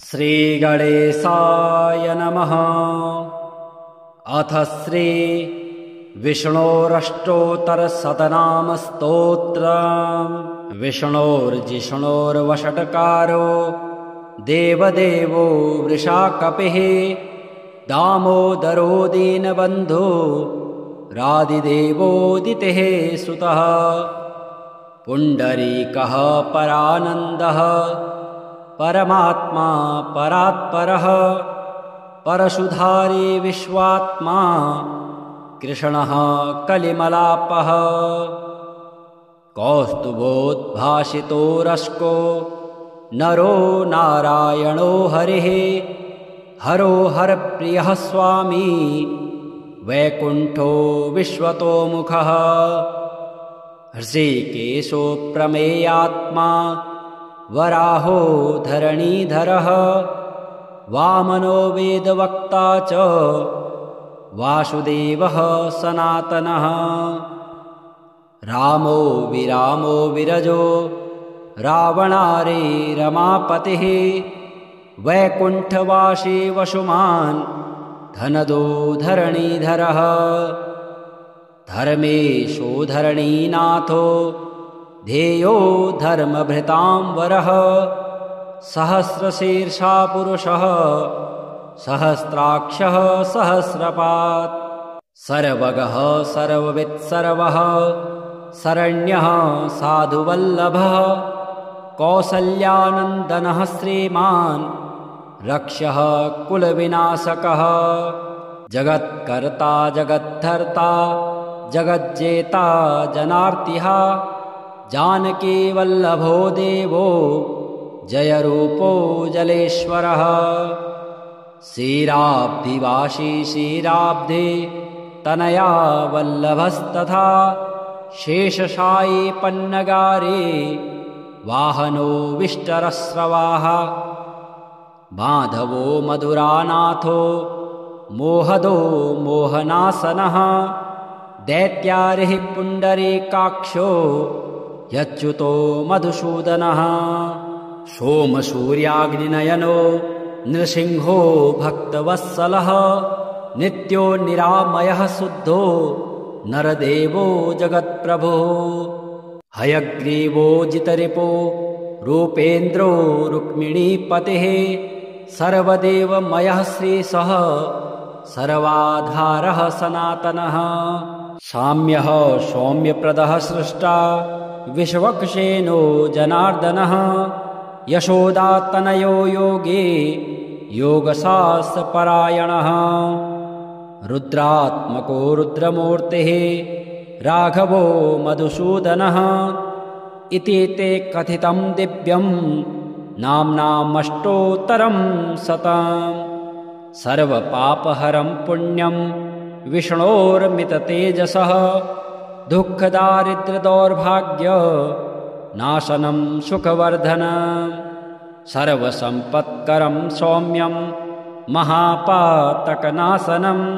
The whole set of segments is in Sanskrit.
श्रीगणेशाय नमः। अथ श्री विष्णोरष्टोत्तरशतनामस्तोत्रम्। विष्णोर्जिष्णोर्वषट्कारो देवदेवो वृषाकपिः, दामोदरो दीनबन्धो रादिदेवोदितेः सुतः, पुण्डरीकः परानन्दः परमात्मा परात्परः, परशुधारी विश्वात्मा कृष्णः कलिमलापः। कौस्तुभोद्भासितो रश्को नरो नारायणो हरिः, हरो हरप्रियः स्वामी वैकुण्ठो विश्वतोमुखः। हृषीकेशो प्रमेयात्मा वराहो धरणीधरः, वामनो वेदवक्ता च वासुदेवः सनातनः। रामो विरामो विरजो रावणारे रमापतिः, वैकुण्ठवासी वसुमान् धनदो धरणीधरः। धर्मेशो धरणीनाथो ध्येयो धर्मभृतांवरः, सहस्रशीर्षा पुरुषः सहस्राक्षः सहस्रपात्। सर्वगः सर्ववित् सर्वः शरण्यः साधुवल्लभः, कौसल्यानन्दनः श्रीमान् रक्षः कुलविनाशकः। जगत्कर्ता जगद्धर्ता जगज्जेता जनार्तिः, जानकी वल्लभो देवो जयरूपो जलेश्वरः। क्षीराब्धिवासी क्षीराब्धे तनया वल्लभस्तथा, शेषशायी पन्नगारे वाहनो विष्टरस्रवाः। माधवो मधुरानाथो मोहदो मोहनासनः, दैत्यारिः पुण्डरीकाक्षो यच्युतो मधुसूदनः। सोमसूर्याग्निनयनो नृसिंहो भक्तवत्सलः, नित्यो निरामयः शुद्धो नरदेवो जगत्प्रभुः। हयग्रीवो जितरिपो रूपेन्द्रो रुक्मिणीपतिः, सर्वदेवमयः श्रीशः सर्वाधारः सनातनः। साम्यः सौम्यप्रदः सृष्टा विश्वक्सेनो जनार्दनः, यशोदातनयो योगी योगशास्त्रपरायणः। रुद्रात्मको रुद्रमूर्तिः राघवो मधुसूदनः, इति ते कथितं दिव्यं नाम्नामष्टोत्तरं शतम्। सर्वपापहरं पुण्यं विष्णोर्मिततेजसः, दुःखदारिद्र्यदौर्भाग्य नाशनं सुखवर्धनं। सर्वसम्पत्करं सौम्यं महापातकनाशनं,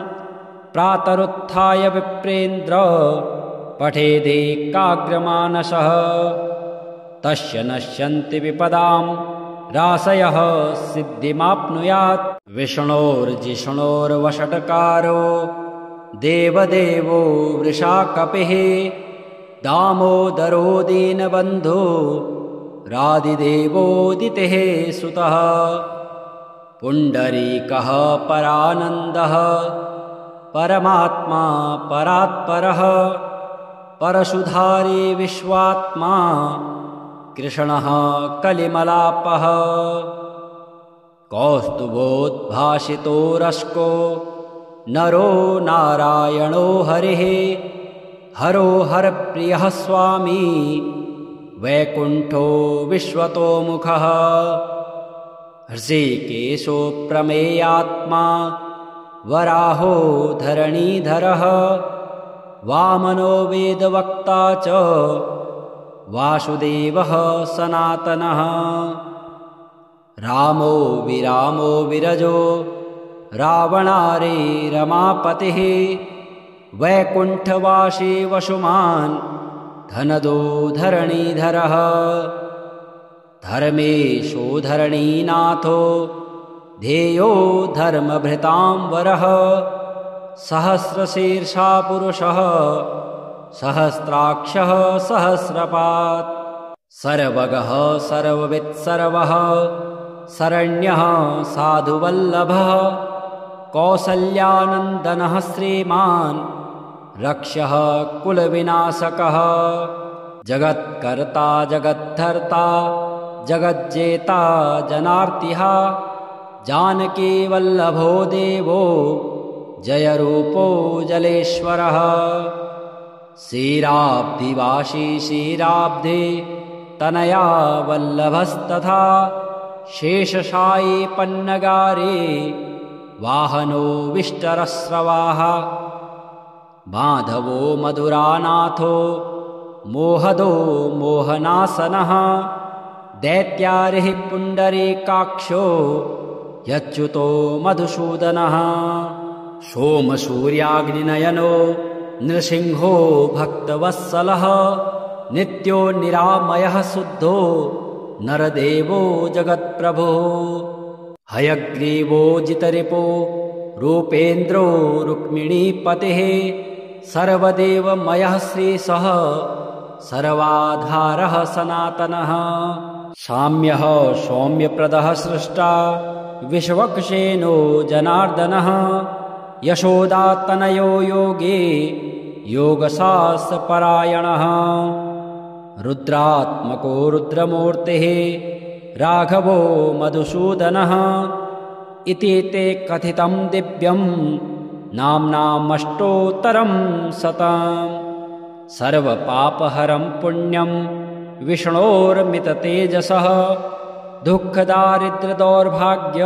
प्रातरुत्थाय विप्रेन्द्र पठेदेकाग्रमानसः। तस्य नश्यन्ति विपदां राशयः सिद्धिमाप्नुयात्। विष्णोर्जिष्णोर्वषट्कारो देवदेवो वृषाकपिः, दामोदरो दीनबन्धो रादिदेवोदितेः सुतः, पुण्डरीकः परानन्दः परमात्मा परात्परः, परशुधारी विश्वात्मा कृष्णः कलिमलापः। कौस्तुभोद्भासितो रश्को नरो नारायणो हरिः, हरो हरप्रियः स्वामी वैकुण्ठो विश्वतोमुखः। हृषीकेशो प्रमेयात्मा वराहो धरणीधरः, वामनो वेदवक्ता च वासुदेवः सनातनः। रामो विरामो विरजो रावणारे रमापतिः, वैकुण्ठवासी वसुमान् धनदो धरणीधरः। धर्मेशो धरणीनाथो ध्येयो धर्मभृतां वरः सहस्रशीर्षा पुरुषः सहस्राक्षः सहस्रपात् सर्वगः सर्ववित् सर्वः शरण्यः साधुवल्लभः कौसल्यानन्दनः श्रीमान् रक्षः कुलविनाशकः जगत्कर्ता जगद्धर्ता जगज्जेता जनार्तिः जानकीवल्लभो देवो जयरूपो जलेश्वरः क्षीराब्धिवासी क्षीराब्धे तनया वल्लभस्तथा शेषशायी पन्नगारे वाहनो विष्टरस्रवाः माधवो मधुरानाथो मोहदो मोहनासनः दैत्यारिः पुण्डरीकाक्षो यच्युतो मधुसूदनः सोमसूर्याग्निनयनो नृसिंहो भक्तवत्सलः नित्यो निरामयः शुद्धो नरदेवो जगत्प्रभुः हयग्रीवो जितरिपो रूपेन्द्रो रुक्मिणीपतिः सर्वदेवमयः श्रीशः सर्वाधारः सनातनः साम्यः सौम्यप्रदः सृष्टा विश्वक्सेनो जनार्दनः यशोदातनयो योगे योगशास्त्रपरायणः रुद्रात्मको रुद्रमूर्तिः राघवो मधुसूदनः इति ते कथितं दिव्यं नाम्नामष्टोत्तरं शतम् सर्वपापहरं पुण्यं विष्णोर्मिततेजसः दुःखदारिद्र्यदौर्भाग्य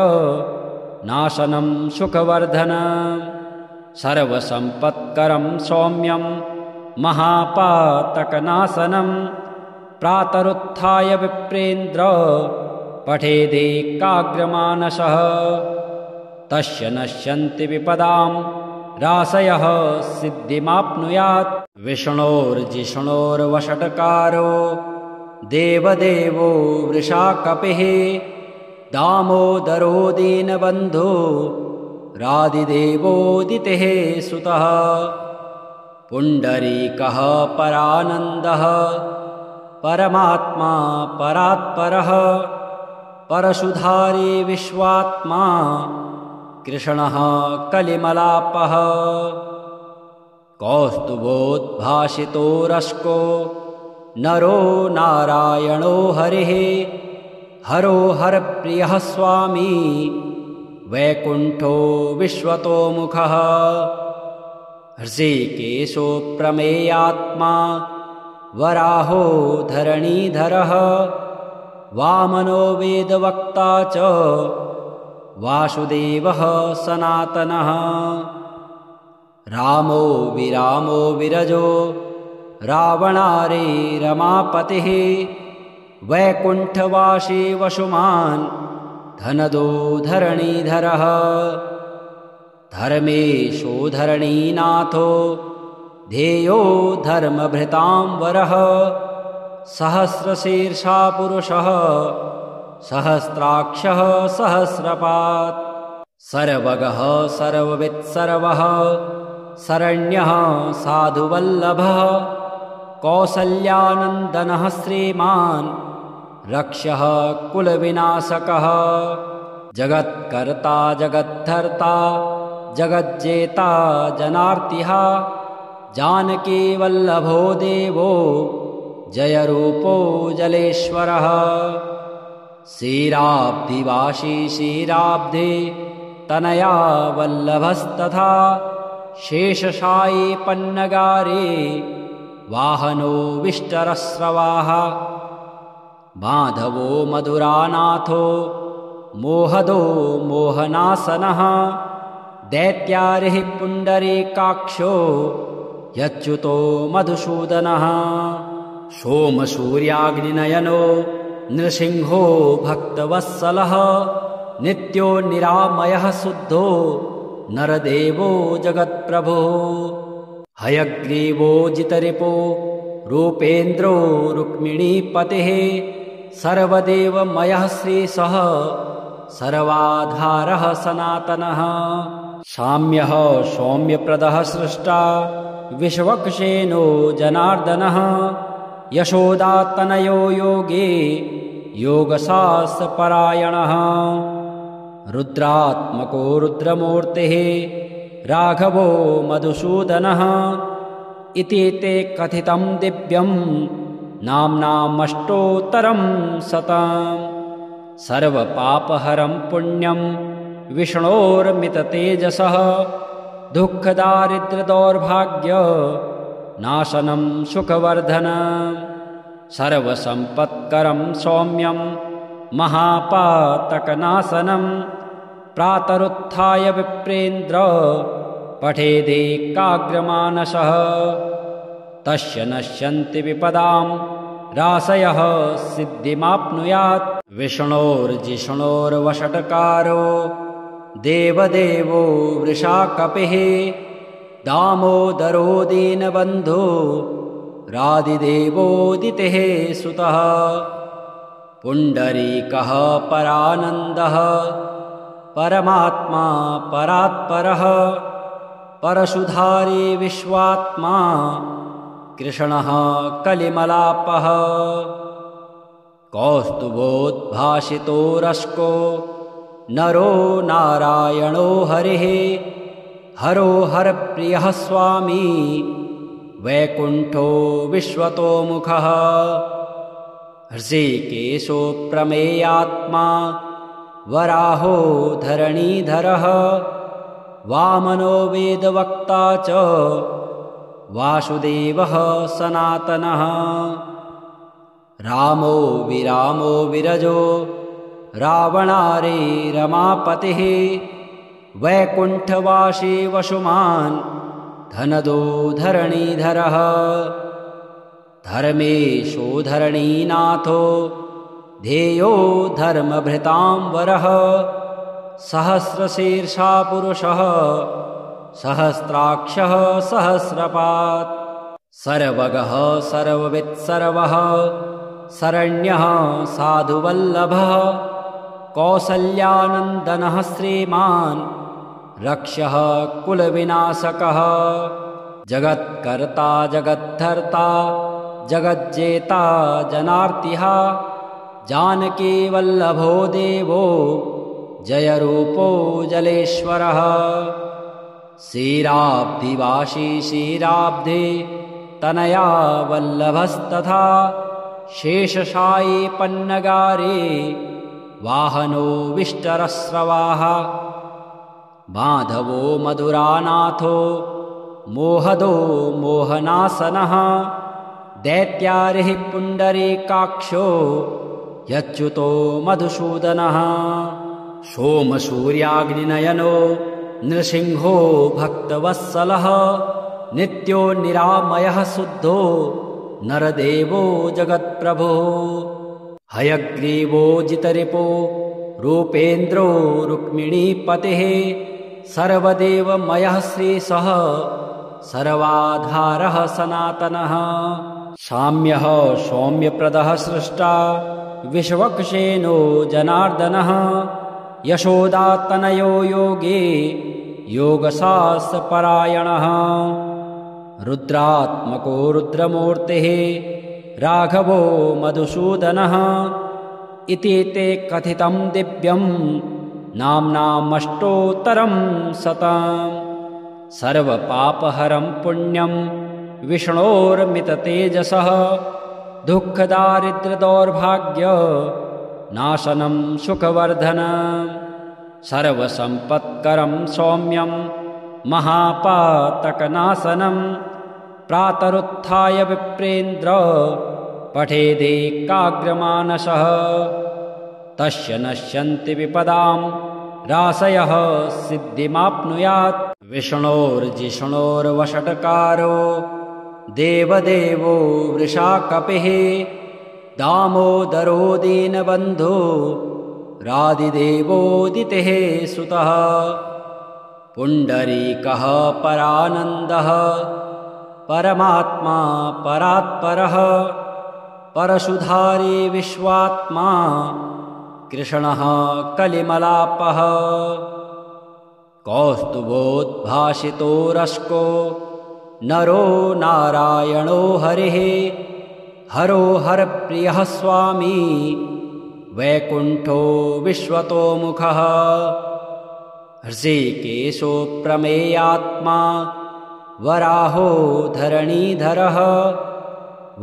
नाशनं सुखवर्धनं सर्वसम्पत्करं सौम्यं महापातकनाशनं प्रातरुत्थाय विप्रेन्द्र पठेदेकाग्रमानसः तस्य नश्यन्ति विपदां राशयः सिद्धिमाप्नुयात् विष्णोर्जिष्णोर्वषट्कारो देवदेवो वृषाकपिः दामोदरो दीनबन्धो रादिदेवोदितेः सुतः पुण्डरीकः परानन्दः परमात्मा परात्परः परशुधारी विश्वात्मा कृष्णः कलिमलापः कौस्तुभोद्भासितो रस्को नरो नारायणो हरिः हरो हरप्रियः स्वामी वैकुण्ठो विश्वतोमुखः हृषीकेशो प्रमेयात्मा वराहो धरणीधरः वामनो वेदवक्ता च वासुदेवः सनातनः रामो विरामो विरजो रावणारे रमापतिः वैकुण्ठवासी वसुमान् धनदो धरणीधरः धर्मेशो धरणीनाथो ध्येयो धर्मभृतां वरः सहस्रशीर्षा पुरुषः सहस्राक्षः सहस्रपात् सर्वगः सर्ववित् सर्वः शरण्यः साधुवल्लभः कौसल्यानन्दनः श्रीमान् रक्षः कुलविनाशकः जगत्कर्ता जगद्धर्ता जगज्जेता जनार्तिः जानकीवल्लभो देवो जयरूपो जलेश्वरः क्षीराब्धिवासी क्षीराब्धे तनया वल्लभस्तथा शेषशायी पन्नगारे वाहनो विष्टरस्रवाः माधवो मधुरानाथो मोहदो मोहनासनः दैत्यारिः पुण्डरीकाक्षो यच्युतो मधुसूदनः सोमसूर्याग्निनयनो नृसिंहो भक्तवत्सलः नित्यो निरामयः शुद्धो नरदेवो जगत्प्रभुः हयग्रीवो जितरिपो रूपेन्द्रो रुक्मिणीपतिः सर्वदेवमयः श्रीशः सर्वाधारः सनातनः साम्यः सौम्यप्रदः सृष्टा विश्वक्सेनो जनार्दनः यशोदातनयो योगे योगशास्त्रपरायणः रुद्रात्मको रुद्रमूर्तिः राघवो मधुसूदनः इति ते कथितं दिव्यं नाम्नामष्टोत्तरं शतम् सर्वपापहरं पुण्यं विष्णोर्मिततेजसः दुःखदारिद्र्यदौर्भाग्य नाशनं सुखवर्धनं सर्वसम्पत्करं सौम्यं महापातकनाशनं प्रातरुत्थाय विप्रेन्द्र पठेदेकाग्रमानसः तस्य नश्यन्ति विपदां राशयः सिद्धिमाप्नुयात् विष्णोर्जिष्णोर्वषट्कारो देवदेवो वृषाकपिः दामोदरो दीनबन्धो रादिदेवोदितेः सुतः पुण्डरीकः परानन्दः परमात्मा परात्परः परशुधारी विश्वात्मा कृष्णः कलिमलापः कौस्तुभोद्भासितो रस्को नरो नारायणो हरिः हरो हरप्रियः स्वामी वैकुण्ठो विश्वतोमुखः हृषीकेशो प्रमेयात्मा वराहो धरणीधरः वामनो वेदवक्ता च वासुदेवः सनातनः रामो विरामो विरजो रावणारे रमापतिः वैकुण्ठवासी वसुमान् धनदो धरणीधरः धर्मेशो धरणीनाथो ध्येयो धर्मभृतां वरः सहस्रशीर्षा पुरुषः सहस्राक्षः सहस्रपात् सर्वगः सर्ववित्सर्वः शरण्यः साधुवल्लभः कौसल्यानन्दनः श्रीमान् रक्षः कुलविनाशकः जगत्कर्ता जगद्धर्ता जगज्जेता जनार्तिः जानकीवल्लभो देवो जयरूपो जलेश्वरः क्षीराब्धिवासी क्षीराब्धे तनया वल्लभस्तथा शेषशायी पन्नगारे वाहनो विष्टरस्रवाः माधवो मधुरानाथो मोहदो मोहनासनः दैत्यारिः पुण्डरीकाक्षो यच्युतो मधुसूदनः सोमसूर्याग्निनयनो नृसिंहो भक्तवत्सलः नित्यो निरामयः शुद्धो नरदेवो जगत्प्रभुः हयग्रीवो जितरिपो रूपेन्द्रो रुक्मिणीपतिः सर्वदेवमयः श्रीशः सर्वाधारः सनातनः साम्यः सौम्यप्रदः सृष्टा विश्वक्सेनो जनार्दनः यशोदातनयो योगे योगशास्त्रपरायणः रुद्रात्मको रुद्रमूर्तिः राघवो मधुसूदनः इति ते कथितं दिव्यं नाम्नामष्टोत्तरं शतम् सर्वपापहरं पुण्यं विष्णोर्मिततेजसः दुःखदारिद्र्यदौर्भाग्य नाशनं सुखवर्धनं सर्वसम्पत्करं सौम्यं महापातकनाशनं प्रातरुत्थाय विप्रेन्द्र पठेदेकाग्रमानसः तस्य नश्यन्ति विपदां राशयः सिद्धिमाप्नुयात् विष्णोर्जिष्णोर्वषट्कारो देवदेवो वृषाकपिः दामोदरो दीनबन्धो रादिदेवोदितेः सुतः पुण्डरीकः परानन्दः परमात्मा परात्परः परशुधारी विश्वात्मा कृष्णः कलिमलापः कौस्तुभोद्भासितो रश्को नरो नारायणो हरिः हरो हरप्रियः स्वामी वैकुण्ठो विश्वतोमुखः हृषीकेशो प्रमेयात्मा वराहो धरणीधरः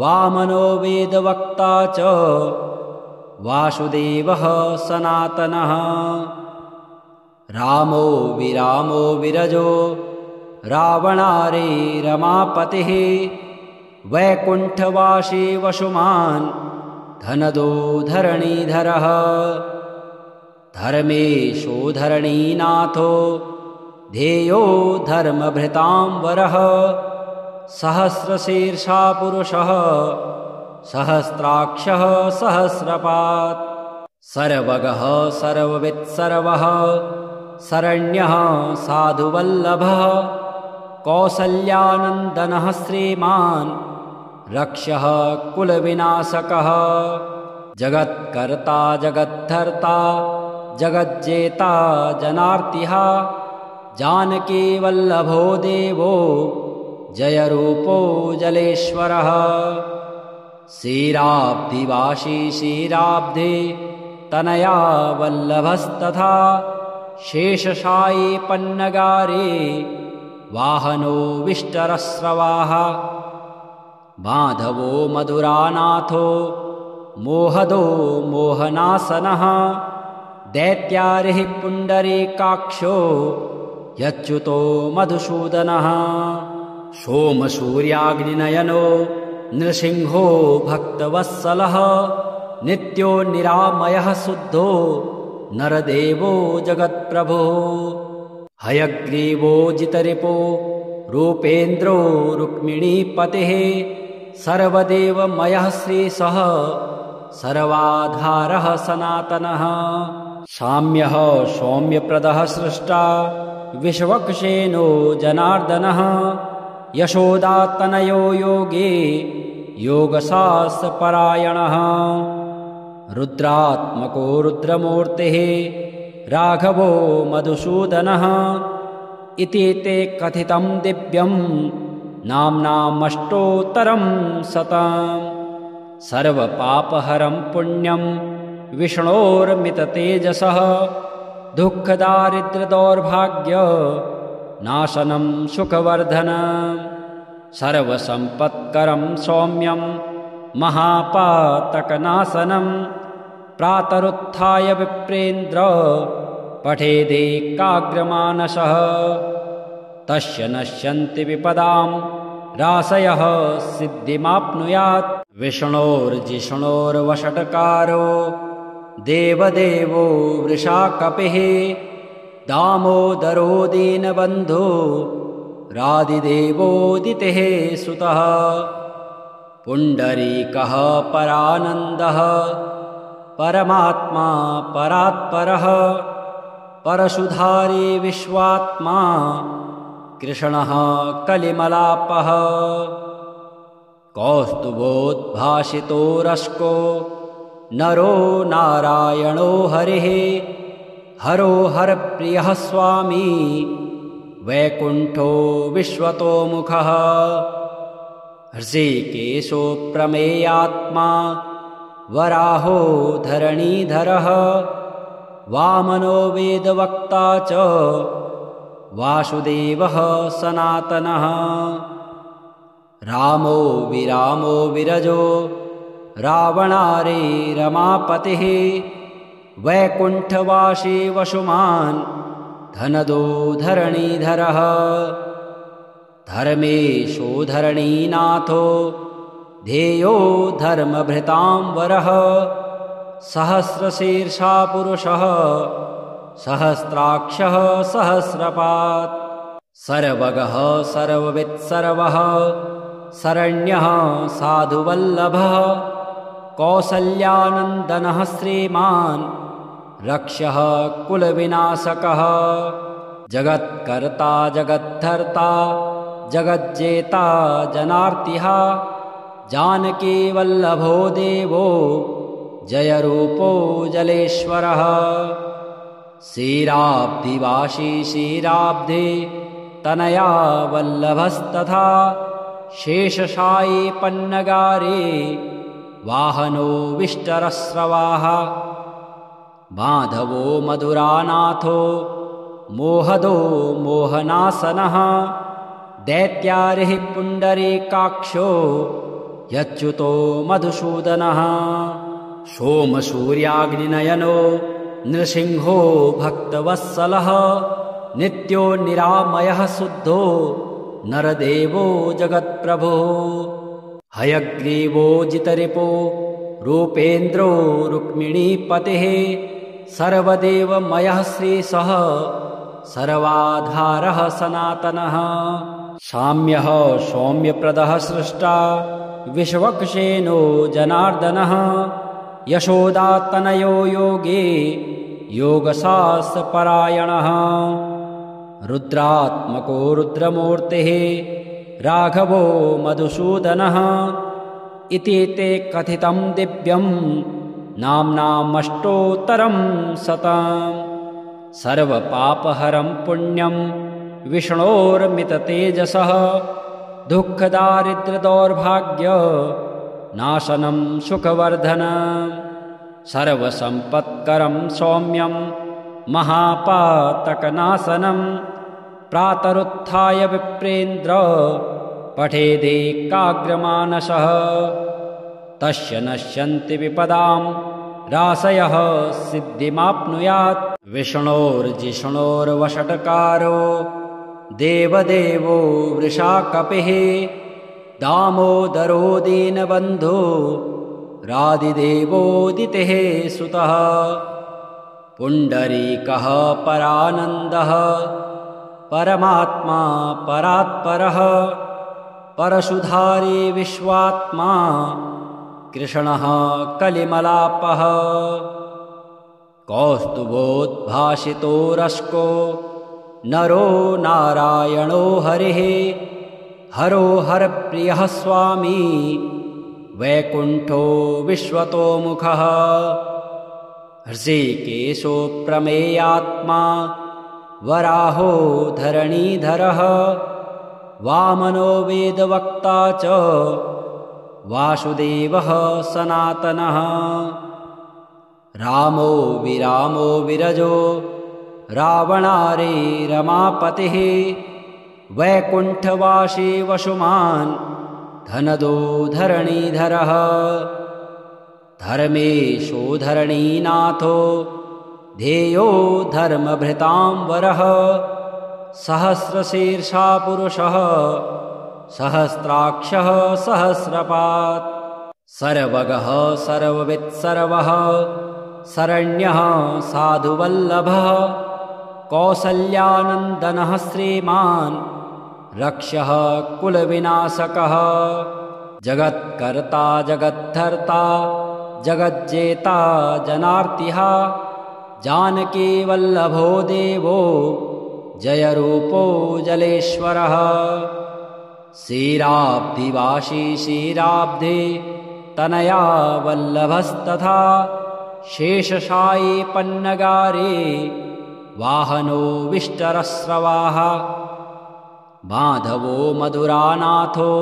वामनो वेदवक्ता च वासुदेवः सनातनः रामो विरामो विरजो रावणारे रमापतिः वैकुण्ठवासी वसुमान् धनदो धरणीधरः धर्मेशो धरणीनाथो ध्येयो धर्मभृतां वरः सहस्रशीर्षा पुरुषः सहस्राक्षः सहस्रपात् सर्वगः सर्ववित्सर्वः शरण्यः साधुवल्लभः कौसल्यानन्दनः श्रीमान् रक्षः कुलविनाशकः जगत्कर्ता जगद्धर्ता जगज्जेता जनार्तिः जानकीवल्लभो देवो जयरूपो जलेश्वरः क्षीराब्धिवासी क्षीराब्धे तनया वल्लभस्तथा शेषशायी पन्नगारे वाहनो विष्टरस्रवाः माधवो मधुरानाथो मोहदो मोहनासनः दैत्यारिः पुण्डरीकाक्षो यच्युतो मधुसूदनः सोमसूर्याग्निनयनो नृसिंहो भक्तवत्सलः नित्यो निरामयः शुद्धो नरदेवो जगत्प्रभुः हयग्रीवो जितरिपो रूपेन्द्रो रुक्मिणीपतिः सर्वदेवमयः श्रीशः सर्वाधारः सनातनः साम्यः सौम्यप्रदः सृष्टा विश्वक्सेनो जनार्दनः यशोदातनयो योगे योगशास्त्रपरायणः रुद्रात्मको रुद्रमूर्तिः राघवो मधुसूदनः इति ते कथितं दिव्यं नाम्नामष्टोत्तरं शतम् सर्वपापहरं पुण्यं विष्णोर्मिततेजसः दुःखदारिद्र्यदौर्भाग्य नाशनं सुखवर्धनं सर्वसम्पत्करं सौम्यं महापातकनाशनं प्रातरुत्थाय विप्रेन्द्र पठेदेकाग्रमानसः तस्य नश्यन्ति विपदां राशयः सिद्धिमाप्नुयात् विष्णोर्जिष्णोर्वषट्कारो देवदेवो वृषाकपिः दामोदरो दीनबन्धो रादिदेवोदितेः सुतः पुण्डरीकः परानन्दः परमात्मा परात्परः परशुधारी विश्वात्मा कृष्णः कलिमलापः कौस्तुभोद्भासितो रश्को नरो नारायणो हरिः हरो हरप्रियः स्वामी वैकुण्ठो विश्वतोमुखः हृषीकेशो प्रमेयात्मा वराहो धरणीधरः वामनो वेदवक्ता च वासुदेवः सनातनः रामो विरामो विरजो रावणारे रमापतिः वैकुण्ठवासी वसुमान् धनदो धरणीधरः धर्मेशो धरणीनाथो ध्येयो धर्मभृतां वरः सहस्रशीर्षा पुरुषः सहस्राक्षः सहस्रपात् सर्वगः सर्ववित्सर्वः शरण्यः साधुवल्लभः कौसल्यानन्दनः श्रीमान् रक्षः कुलविनाशकः जगत्कर्ता जगद्धर्ता जगज्जेता जनार्तिः जानकीवल्लभो देवो जयरूपो जलेश्वरः क्षीराब्धिवासी क्षीराब्धे तनया वल्लभस्तथा शेषशायी पन्नगारे वाहनो विष्टरस्रवाः माधवो मधुरानाथो मोहदो मोहनासनः दैत्यारिः पुण्डरीकाक्षो यच्युतो मधुसूदनः सोमसूर्याग्निनयनो नृसिंहो भक्तवत्सलः नित्यो निरामयः शुद्धो नरदेवो जगत्प्रभुः हयग्रीवो जितरिपो रूपेन्द्रो रुक्मिणीपतिः सर्वदेवमयः श्रीशः सर्वाधारः सनातनः साम्यः सौम्यप्रदः सृष्टा विश्वक्सेनो जनार्दनः यशोदातनयो योगे योगशास्त्रपरायणः रुद्रात्मको रुद्रमूर्तिः राघवो मधुसूदनः इति ते कथितं दिव्यं नाम्नामष्टोत्तरं शतम् सर्वपापहरं पुण्यं विष्णोर्मिततेजसः दुःखदारिद्र्यदौर्भाग्य नाशनं सुखवर्धनं सर्वसम्पत्करं सौम्यं महापातकनाशनं प्रातरुत्थाय विप्रेन्द्र पठेदेकाग्रमानसः तस्य नश्यन्ति विपदां राशयः सिद्धिमाप्नुयात् विष्णोर्जिष्णोर्वषट्कारो देवदेवो वृषाकपिः दामोदरो दीनबन्धो रादिदेवोदितेः सुतः पुण्डरीकः परानन्दः परमात्मा परात्परः परशुधारी विश्वात्मा कृष्णः कलिमलापः कौस्तुभोद्भासितो रस्को नरो नारायणो हरिः हरो हरप्रियः स्वामी वैकुण्ठो विश्वतोमुखः हृषीकेशो प्रमेयात्मा वराहो धरणीधरः वामनो वेदवक्ता च वासुदेवः सनातनः रामो विरामो विरजो रावणारे रमापतिः वैकुण्ठवासी वसुमान् धनदो धरणीधरः धर्मेशो धरणीनाथो ध्येयो धर्मभृतांवरः सहस्रशीर्षा पुरुषः सहस्राक्षः सहस्रपात् सर्वगः सर्ववित्सर्वः शरण्यः साधुवल्लभः कौसल्यानन्दनः श्रीमान् रक्षः कुलविनाशकः जगत्कर्ता जगद्धर्ता जगज्जेता जनार्तिः जानकीवल्लभो देवो जयरूपो जलेश्वरः क्षीराब्धिवासी क्षीराब्धे तनया वल्लभस्तथा शेषशायी पन्नगारे वाहनो विष्टरस्रवाः माधवो मधुरानाथो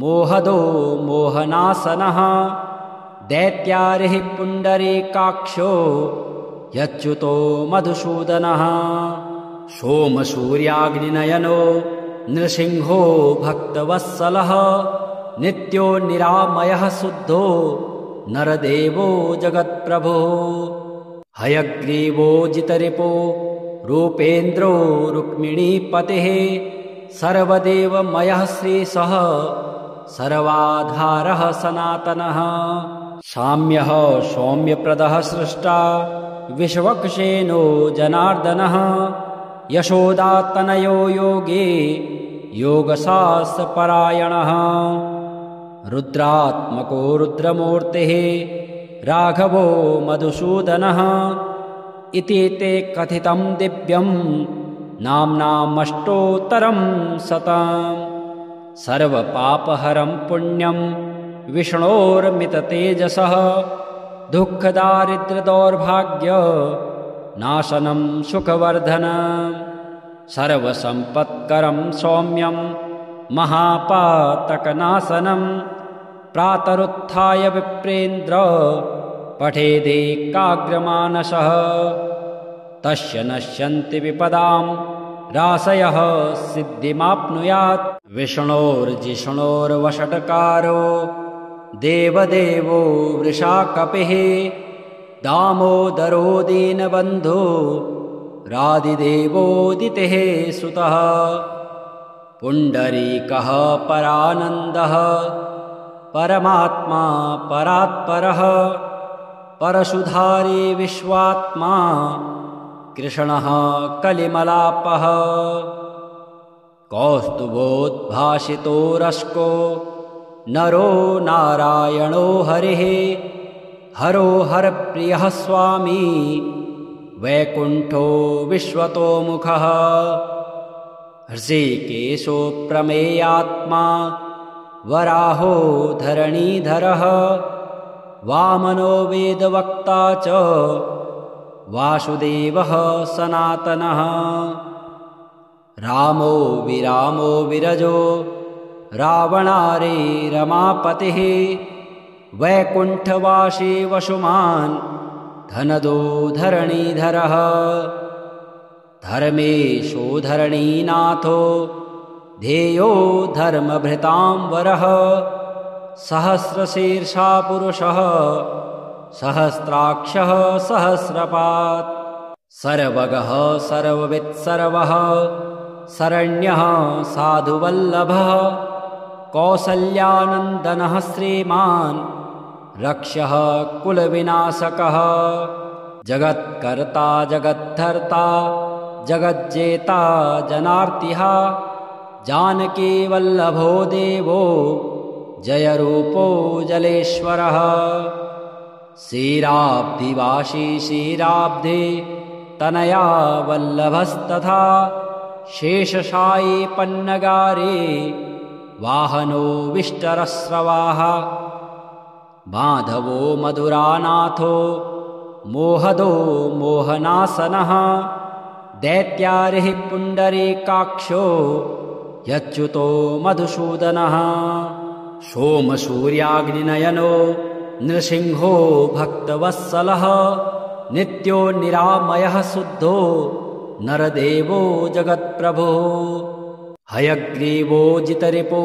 मोहदो मोहनासनः दैत्यारिः पुण्डरीकाक्षो यच्युतो मधुसूदनः सोमसूर्याग्निनयनो नृसिंहो भक्तवत्सलः नित्यो निरामयः शुद्धो नरदेवो जगत्प्रभुः हयग्रीवो जितरिपो रूपेन्द्रो रुक्मिणीपतिः सर्वदेवमयः श्रीशः सर्वाधारः सनातनः साम्यः सौम्यप्रदः सृष्टा विश्वक्सेनो जनार्दनः यशोदातनयो योगे योगशास्त्रपरायणः रुद्रात्मको रुद्रमूर्तिः राघवो मधुसूदनः इति ते कथितं दिव्यं नाम्नामष्टोत्तरं शतम् सर्वपापहरं पुण्यं विष्णोर्मिततेजसः दुःखदारिद्र्यदौर्भाग्य नाशनं सुखवर्धनं सर्वसम्पत्करं सौम्यं महापातकनाशनं प्रातरुत्थाय विप्रेन्द्र पठेदेकाग्रमानसः तस्य नश्यन्ति विपदां राशयः सिद्धिमाप्नुयात् विष्णोर्जिष्णोर्वषट्कारो देवदेवो वृषाकपिः दामोदरो दीनबन्धो रादिदेवोदितेः सुतः पुण्डरीकः परानन्दः परमात्मा परात्परः परशुधारी विश्वात्मा कृष्णः कलिमलापः कौस्तुभोद्भासितो रस्को नरो नारायणो हरिः हरो हरप्रियः स्वामी वैकुण्ठो विश्वतोमुखः हृषीकेशो प्रमेयात्मा वराहो धरणीधरः वामनो वेदवक्ता च वासुदेवः सनातनः रामो विरामो विरजो रावणारे रमापतिः वैकुण्ठवासी वसुमान् धनदो धरणीधरः धर्मेशो धरणीनाथो ध्येयो धर्मभृतां वरः सहस्रशीर्षा पुरुषः सहस्राक्षः सहस्रपात् सर्वगः सर्ववित्सर्वः शरण्यः साधुवल्लभः कौसल्यानन्दनः श्रीमान् रक्षः कुलविनाशकः जगत्कर्ता जगद्धर्ता जगज्जेता जनार्तिः जानकीवल्लभो देवो जयरूपो जलेश्वरः क्षीराब्धिवासी क्षीराब्धे तनया वल्लभस्तथा शेषशायी पन्नगारे वाहनो विष्टरस्रवाः माधवो मधुरानाथो मोहदो मोहनासनः दैत्यारिः पुण्डरीकाक्षो यच्युतो मधुसूदनः सोमसूर्याग्निनयनो नृसिंहो भक्तवत्सलः नित्यो निरामयः शुद्धो नरदेवो जगत्प्रभुः हयग्रीवो जितरिपो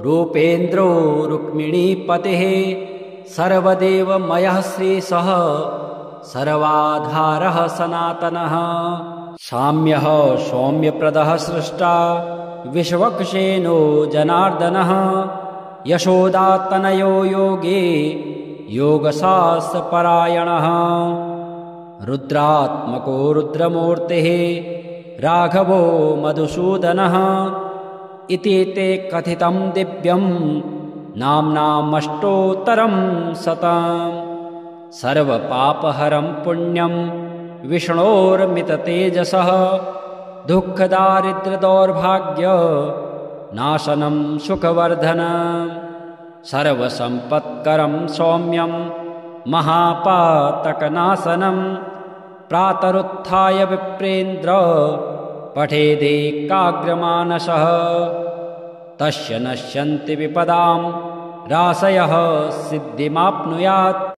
रूपेन्द्रो रुक्मिणीपतिः सर्वदेवमयः श्रीशः सर्वाधारः सनातनः साम्यः सौम्यप्रदः सृष्टा विश्वक्सेनो जनार्दनः यशोदातनयो योगे योगशास्त्रपरायणः रुद्रात्मको रुद्रमूर्तिः राघवो मधुसूदनः इति ते कथितं दिव्यं नाम्नामष्टोत्तरं शतम् सर्वपापहरं पुण्यं विष्णोर्मिततेजसः दुःखदारिद्र्यदौर्भाग्य नाशनं सुखवर्धनं सर्वसम्पत्करं सौम्यं महापातकनाशनं प्रातरुत्थाय विप्रेन्द्र पठेदेकाग्रमानसः तस्य नश्यन्ति विपदां राशयः सिद्धिमाप्नुयात्।